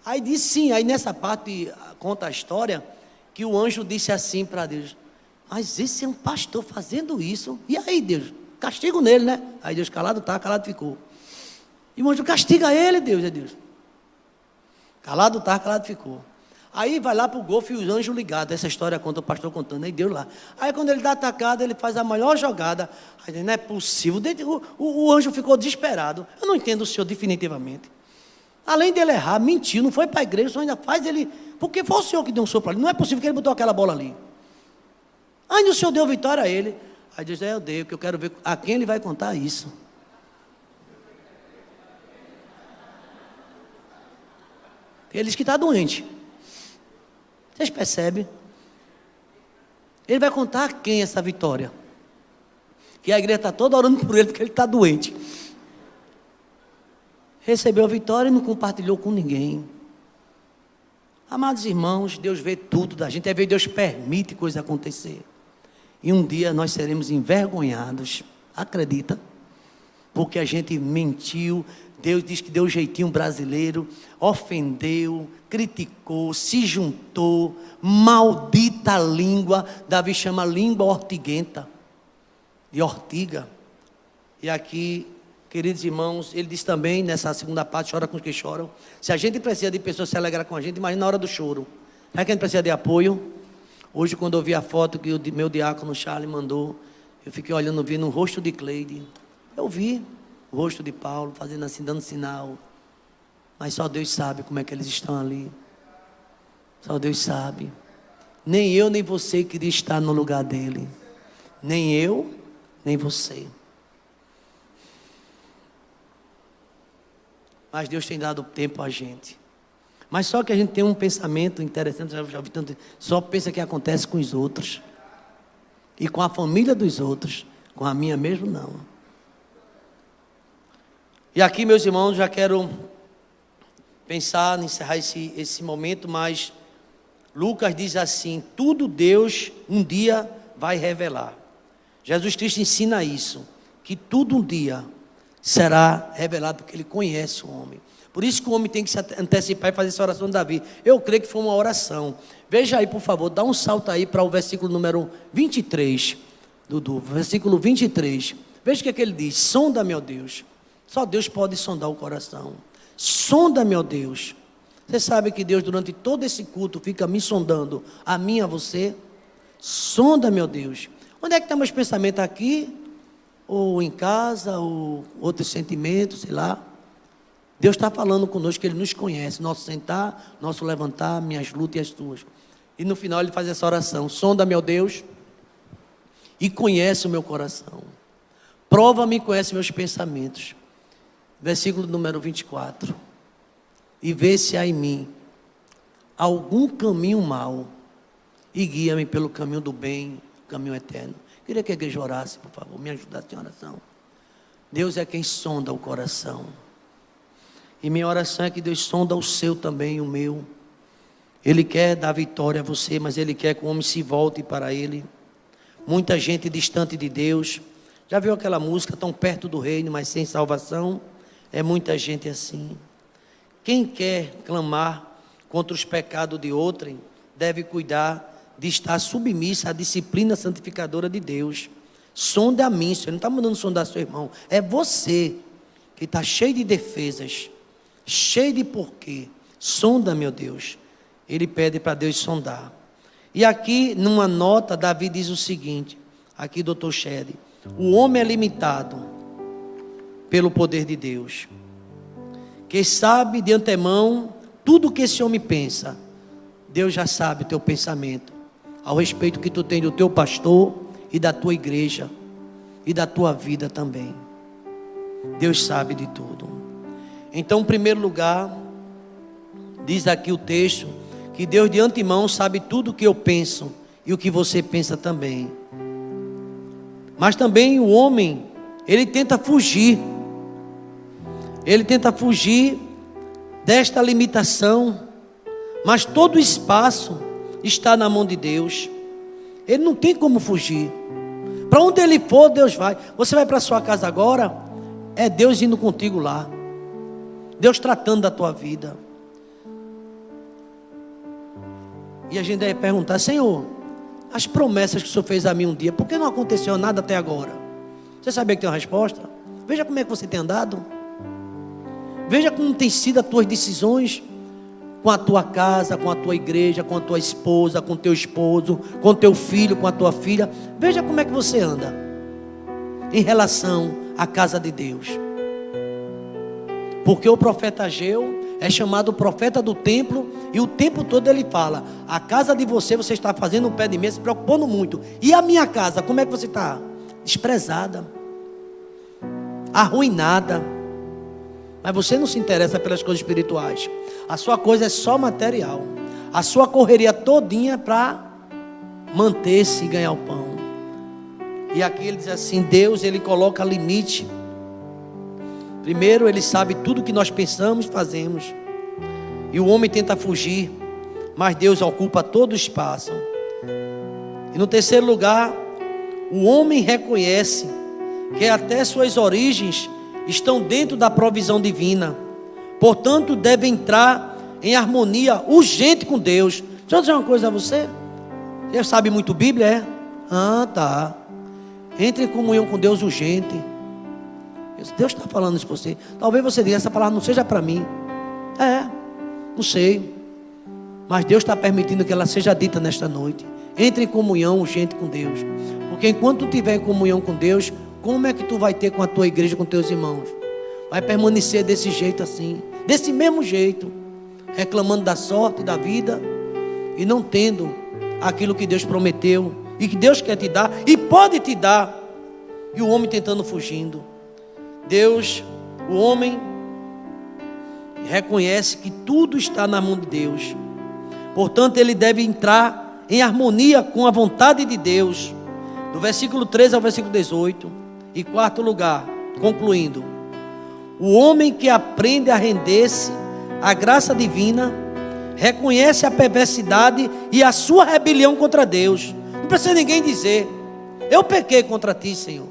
Aí diz sim, aí nessa parte conta a história, que o anjo disse assim para Deus, mas esse é um pastor fazendo isso, e aí Deus, castigo nele, né? Aí Deus calado tá, calado ficou. E o anjo castiga ele, Deus, é Deus. Calado tá, calado ficou. Aí vai lá para o golfe e os anjos ligados. Essa história conta o pastor contando, aí Deus lá. Aí quando ele dá atacada, ele faz a maior jogada. Aí não é possível. O anjo ficou desesperado. Eu não entendo o senhor definitivamente. Além dele errar, mentiu, não foi para a igreja, o senhor ainda faz ele. Porque foi o senhor que deu um sopro ali. Não é possível que ele botou aquela bola ali. Ainda o senhor deu vitória a ele. Aí Deus, eu dei, porque eu quero ver a quem ele vai contar isso. Ele diz que está doente. Vocês percebem? Ele vai contar a quem essa vitória? Que a igreja está toda orando por ele porque ele está doente. Recebeu a vitória e não compartilhou com ninguém. Amados irmãos, Deus vê tudo da gente. Às vezes Deus permite coisa acontecer. E um dia nós seremos envergonhados. Acredita? Porque a gente mentiu. Deus diz que deu um jeitinho brasileiro, ofendeu, criticou, se juntou, maldita língua. Davi chama língua ortiguenta, de ortiga. E aqui, queridos irmãos, ele diz também, nessa segunda parte, chora com os que choram. Se a gente precisa de pessoas se alegrar com a gente, imagina na hora do choro. Será que a gente precisa de apoio? Hoje, quando eu vi a foto que o meu diácono Charles mandou, eu fiquei olhando, vi no rosto de Cleide. Eu vi o rosto de Paulo, fazendo assim, dando sinal. Mas só Deus sabe como é que eles estão ali. Só Deus sabe. Nem eu, nem você queria estar no lugar dele. Nem eu, nem você. Mas Deus tem dado tempo a gente. Mas só que a gente tem um pensamento interessante, já vi tanto, só pensa que acontece com os outros. E com a família dos outros. Com a minha mesmo, não. E aqui, meus irmãos, já quero pensar em encerrar esse momento, mas Lucas diz assim, tudo Deus um dia vai revelar. Jesus Cristo ensina isso, que tudo um dia será revelado, porque Ele conhece o homem. Por isso que o homem tem que se antecipar e fazer essa oração de Davi. Eu creio que foi uma oração. Veja aí, por favor, dá um salto aí para o versículo número 23, Dudu, versículo 23. Veja o que é que ele diz, sonda, meu Deus. Só Deus pode sondar o coração. Sonda, meu Deus. Você sabe que Deus, durante todo esse culto, fica me sondando, a mim, a você. Sonda, meu Deus. Onde é que estão meus pensamentos? Aqui? Ou em casa? Ou outros sentimentos, sei lá. Deus está falando conosco, que Ele nos conhece. Nosso sentar, nosso levantar, minhas lutas e as tuas. E no final Ele faz essa oração. Sonda, meu Deus, e conhece o meu coração. Prova-me e conhece meus pensamentos. Versículo número 24. E vê se há em mim algum caminho mau e guia-me pelo caminho do bem, caminho eterno. Queria que a igreja orasse, por favor, me ajudasse em oração. Deus é quem sonda o coração. E minha oração é que Deus sonda o seu também, o meu. Ele quer dar vitória a você, mas Ele quer que o homem se volte para Ele. Muita gente distante de Deus. Já viu aquela música, tão perto do reino, mas sem salvação? É muita gente assim. Quem quer clamar contra os pecados de outrem, deve cuidar de estar submissa à disciplina santificadora de Deus. Sonda a mim, você não está mandando sondar seu irmão. É você que está cheio de defesas, cheio de porquê. Sonda, meu Deus. Ele pede para Deus sondar. E aqui, numa nota, Davi diz o seguinte, aqui, doutor Shed, o homem é limitado pelo poder de Deus, que sabe de antemão tudo o que esse homem pensa. Deus já sabe o teu pensamento, ao respeito que tu tem do teu pastor e da tua igreja e da tua vida também. Deus sabe de tudo. Então, em primeiro lugar, diz aqui o texto que Deus de antemão sabe tudo o que eu penso e o que você pensa também. Mas também o homem, ele tenta fugir. Ele tenta fugir desta limitação. Mas todo o espaço está na mão de Deus. Ele não tem como fugir. Para onde ele for, Deus vai. Você vai para a sua casa agora, é Deus indo contigo lá. Deus tratando da tua vida. E a gente deve perguntar: Senhor, as promessas que o Senhor fez a mim um dia, por que não aconteceu nada até agora? Você sabia que tem uma resposta? Veja como é que você tem andado. Veja como tem sido as tuas decisões com a tua casa, com a tua igreja, com a tua esposa, com o teu esposo, com o teu filho, com a tua filha. Veja como é que você anda em relação à casa de Deus. Porque o profeta Ageu é chamado profeta do templo, e o tempo todo ele fala: a casa de você está fazendo um pé de meia, se preocupando muito. E a minha casa, como é que você está? Desprezada, arruinada. Mas você não se interessa pelas coisas espirituais. A sua coisa é só material. A sua correria todinha é para manter-se e ganhar o pão. E aqui ele diz assim: Deus, ele coloca limite. Primeiro, ele sabe tudo que nós pensamos e fazemos. E o homem tenta fugir, mas Deus ocupa todo o espaço. E no terceiro lugar, o homem reconhece que até suas origens estão dentro da provisão divina. Portanto, deve entrar em harmonia urgente com Deus. Deixa eu dizer uma coisa a você. Você sabe muito Bíblia, é? Ah, tá. Entre em comunhão com Deus urgente. Deus está falando isso para você. Talvez você diga: essa palavra não seja para mim. Não sei. Mas Deus está permitindo que ela seja dita nesta noite. Entre em comunhão urgente com Deus. Porque enquanto tu estiver em comunhão com Deus, como é que tu vai ter com a tua igreja, com teus irmãos? Vai permanecer desse jeito assim, desse mesmo jeito, reclamando da sorte, da vida, e não tendo aquilo que Deus prometeu, e que Deus quer te dar, e pode te dar, e o homem tentando fugindo. Deus, o homem reconhece que tudo está na mão de Deus. Portanto, ele deve entrar em harmonia com a vontade de Deus. Do versículo 13 ao versículo 18. E quarto lugar, concluindo: o homem que aprende a render-se à graça divina reconhece a perversidade e a sua rebelião contra Deus. Não precisa ninguém dizer: eu pequei contra ti, Senhor.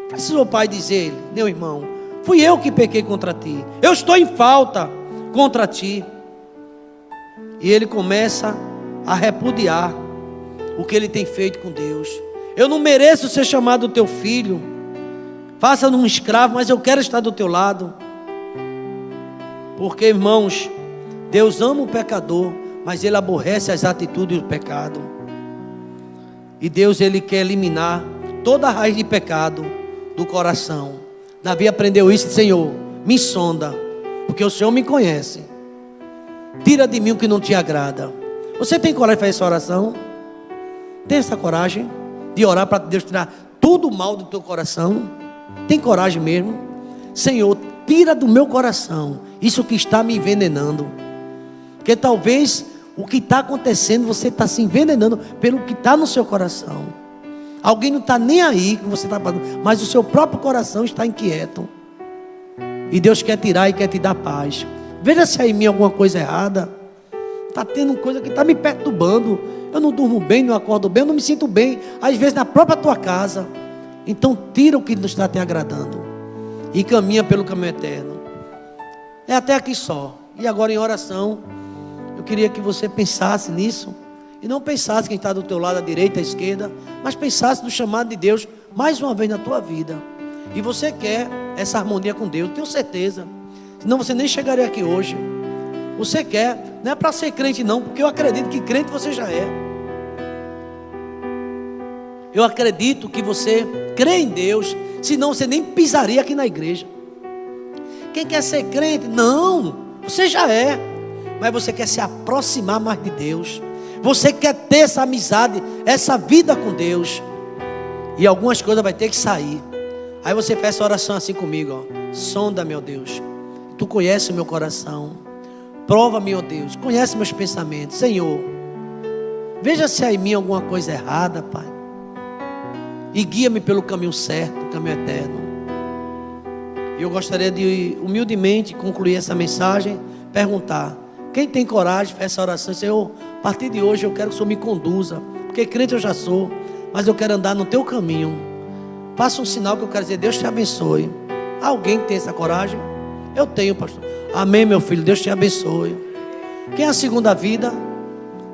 Precisa o pai dizer: meu irmão, fui eu que pequei contra ti, eu estou em falta contra ti. E ele começa a repudiar o que ele tem feito com Deus. Eu não mereço ser chamado teu filho, faça-me um escravo, mas eu quero estar do teu lado. Porque, irmãos, Deus ama o pecador, mas ele aborrece as atitudes do pecado. E Deus, ele quer eliminar toda a raiz de pecado do coração. Davi aprendeu isso: Senhor, me sonda, porque o Senhor me conhece. Tira de mim o que não te agrada. Você tem coragem de fazer essa oração? Tem essa coragem de orar para Deus tirar tudo o mal do teu coração? Tem coragem mesmo? Senhor, tira do meu coração isso que está me envenenando. Porque talvez o que está acontecendo, você está se envenenando pelo que está no seu coração. Alguém não está nem aí que você está passando, mas o seu próprio coração está inquieto. E Deus quer tirar e quer te dar paz. Veja se há em mim alguma coisa errada. Está tendo coisa que está me perturbando. Eu não durmo bem, não acordo bem, eu não me sinto bem. Às vezes na própria tua casa. Então tira o que não está te agradando e caminha pelo caminho eterno. É até aqui só. E agora em oração, eu queria que você pensasse nisso. E não pensasse quem está do teu lado, à direita, à esquerda, mas pensasse no chamado de Deus mais uma vez na tua vida. E você quer essa harmonia com Deus, tenho certeza. Senão você nem chegaria aqui hoje. Você quer, não é para ser crente não, porque eu acredito que crente você já é. Eu acredito que você crê em Deus, senão você nem pisaria aqui na igreja. Quem quer ser crente? Não, você já é. Mas você quer se aproximar mais de Deus. Você quer ter essa amizade, essa vida com Deus. E algumas coisas vai ter que sair. Aí você faz essa oração assim comigo, ó. Sonda, meu Deus. Tu conhece o meu coração. Prova, meu Deus. Conhece meus pensamentos. Senhor, veja se há em mim alguma coisa errada, Pai. E guia-me pelo caminho certo, o caminho eterno. E eu gostaria de humildemente concluir essa mensagem, perguntar: quem tem coragem de fazer essa oração? Senhor, a partir de hoje eu quero que o Senhor me conduza, porque crente eu já sou, mas eu quero andar no teu caminho. Faça um sinal que eu quero dizer: Deus te abençoe. Alguém que tem essa coragem? Eu tenho, pastor. Amém, meu filho, Deus te abençoe. Quem é a segunda vida?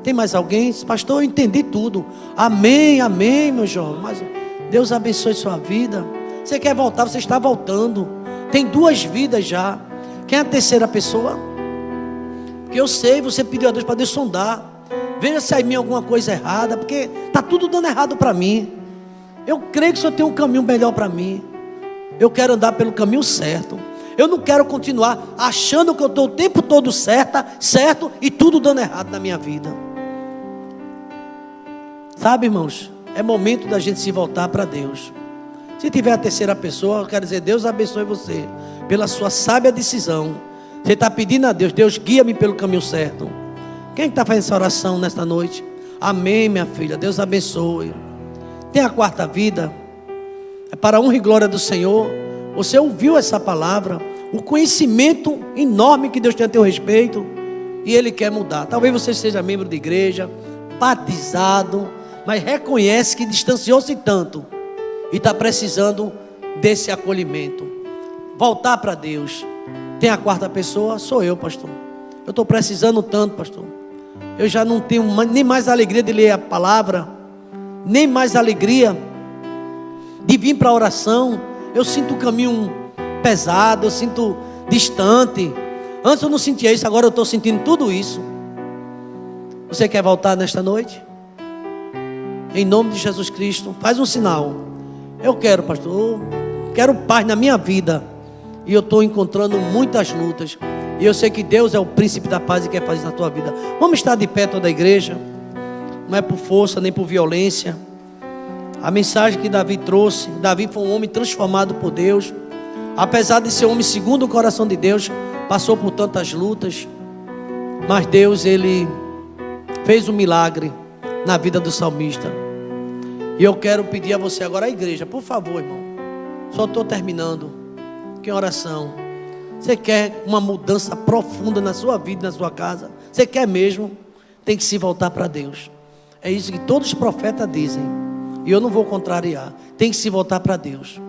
Tem mais alguém? Pastor, eu entendi tudo. Amém, amém, meu jovem. Mas Deus abençoe sua vida. Você quer voltar, você está voltando. Tem 2 vidas já. Quem é a terceira pessoa? Porque eu sei, você pediu a Deus para Deus sondar. Veja se há em mim alguma coisa errada, porque está tudo dando errado para mim. Eu creio que o Senhor tem um caminho melhor para mim. Eu quero andar pelo caminho certo. Eu não quero continuar achando que eu estou o tempo todo certo e tudo dando errado na minha vida. Sabe, irmãos, é momento da gente se voltar para Deus. Se tiver a terceira pessoa, eu quero dizer: Deus abençoe você pela sua sábia decisão. Você está pedindo a Deus: Deus, guia-me pelo caminho certo. Quem está fazendo essa oração nesta noite? Amém, minha filha, Deus abençoe. Tem a quarta vida, é para a honra e glória do Senhor. Você ouviu essa palavra, o conhecimento enorme que Deus tem a teu respeito, e Ele quer mudar. Talvez você seja membro de igreja, batizado, mas reconhece que distanciou-se tanto e está precisando desse acolhimento. Voltar para Deus. Tem a quarta pessoa? Sou eu, pastor. Eu estou precisando tanto, pastor. Eu já não tenho nem mais alegria de ler a palavra, nem mais alegria de vir para a oração. Eu sinto o caminho pesado, eu sinto distante. Antes eu não sentia isso, agora eu estou sentindo tudo isso. Você quer voltar nesta noite? Em nome de Jesus Cristo, faz um sinal. Eu quero, pastor, eu quero paz na minha vida. E eu estou encontrando muitas lutas. E eu sei que Deus é o príncipe da paz e quer fazer na tua vida. Vamos estar de pé toda a igreja. Não é por força nem por violência. A mensagem que Davi trouxe: Davi foi um homem transformado por Deus. Apesar de ser um homem segundo o coração de Deus, passou por tantas lutas. Mas Deus, Ele fez um milagre na vida do salmista. E eu quero pedir a você agora, a igreja, por favor, irmão. Só estou terminando. Que oração. Você quer uma mudança profunda na sua vida, na sua casa? Você quer mesmo? Tem que se voltar para Deus. É isso que todos os profetas dizem. E eu não vou contrariar. Tem que se voltar para Deus.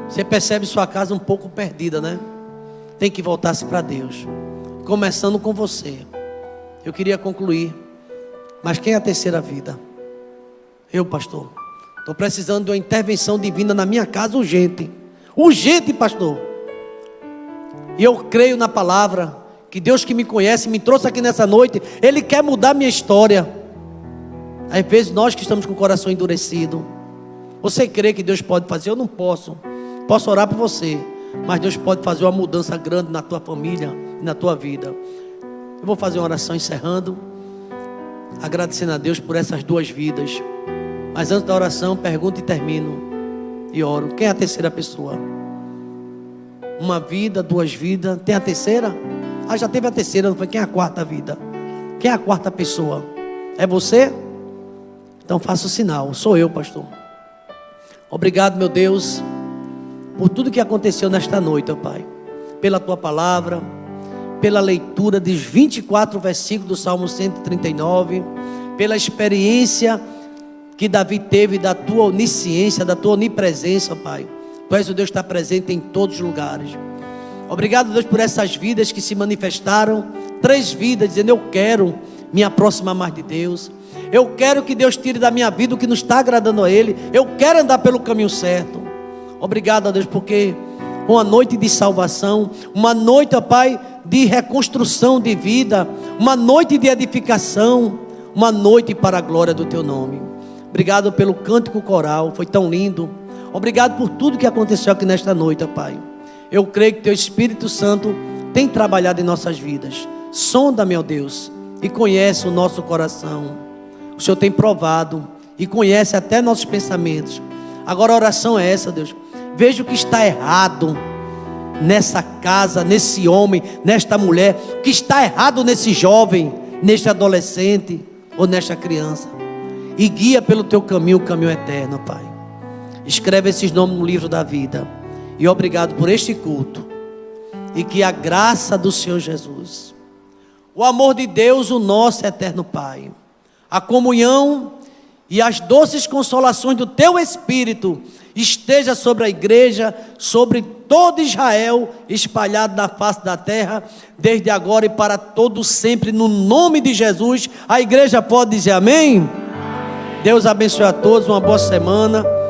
Você percebe sua casa um pouco perdida, né? Tem que voltar-se para Deus. Começando com você. Eu queria concluir. Mas quem é a terceira vida? Eu, pastor. Estou precisando de uma intervenção divina na minha casa urgente. Urgente, pastor. E eu creio na palavra que Deus que me conhece, me trouxe aqui nessa noite. Ele quer mudar minha história. Às vezes nós que estamos com o coração endurecido. Você crê que Deus pode fazer? Eu não posso. Posso orar por você, mas Deus pode fazer uma mudança grande na tua família e na tua vida. Eu vou fazer uma oração encerrando, agradecendo a Deus por essas 2 vidas. Mas antes da oração, pergunto e termino e oro. Quem é a terceira pessoa? Uma vida, 2 vidas. Tem a terceira? Ah, já teve a terceira, não foi? Quem é a quarta vida? Quem é a quarta pessoa? É você? Então faça o sinal. Sou eu, pastor. Obrigado, meu Deus, por tudo que aconteceu nesta noite, ó Pai. Pela tua palavra, pela leitura dos 24 versículos do Salmo 139, pela experiência que Davi teve da tua onisciência, da tua onipresença, Pai. Tu és o Deus que está presente em todos os lugares. Obrigado, Deus, por essas vidas que se manifestaram. 3 vidas dizendo: eu quero me aproximar mais de Deus. Eu quero que Deus tire da minha vida o que não está agradando a Ele. Eu quero andar pelo caminho certo. Obrigado, a Deus, porque uma noite de salvação, uma noite, ó Pai, de reconstrução de vida, uma noite de edificação, uma noite para a glória do Teu nome. Obrigado pelo cântico coral, foi tão lindo. Obrigado por tudo que aconteceu aqui nesta noite, ó Pai. Eu creio que Teu Espírito Santo tem trabalhado em nossas vidas. Sonda, meu Deus, e conhece o nosso coração. O Senhor tem provado e conhece até nossos pensamentos. Agora a oração é essa, Deus. Veja o que está errado nessa casa, nesse homem, nesta mulher, o que está errado nesse jovem, neste adolescente ou nesta criança, e guia pelo teu caminho, o caminho eterno, Pai. Escreve esses nomes no livro da vida, e obrigado por este culto, e que a graça do Senhor Jesus, o amor de Deus, o nosso eterno Pai, a comunhão e as doces consolações do teu Espírito esteja sobre a igreja, sobre todo Israel, espalhado na face da terra, desde agora e para todo sempre, no nome de Jesus. A igreja pode dizer amém? Deus abençoe a todos, uma boa semana.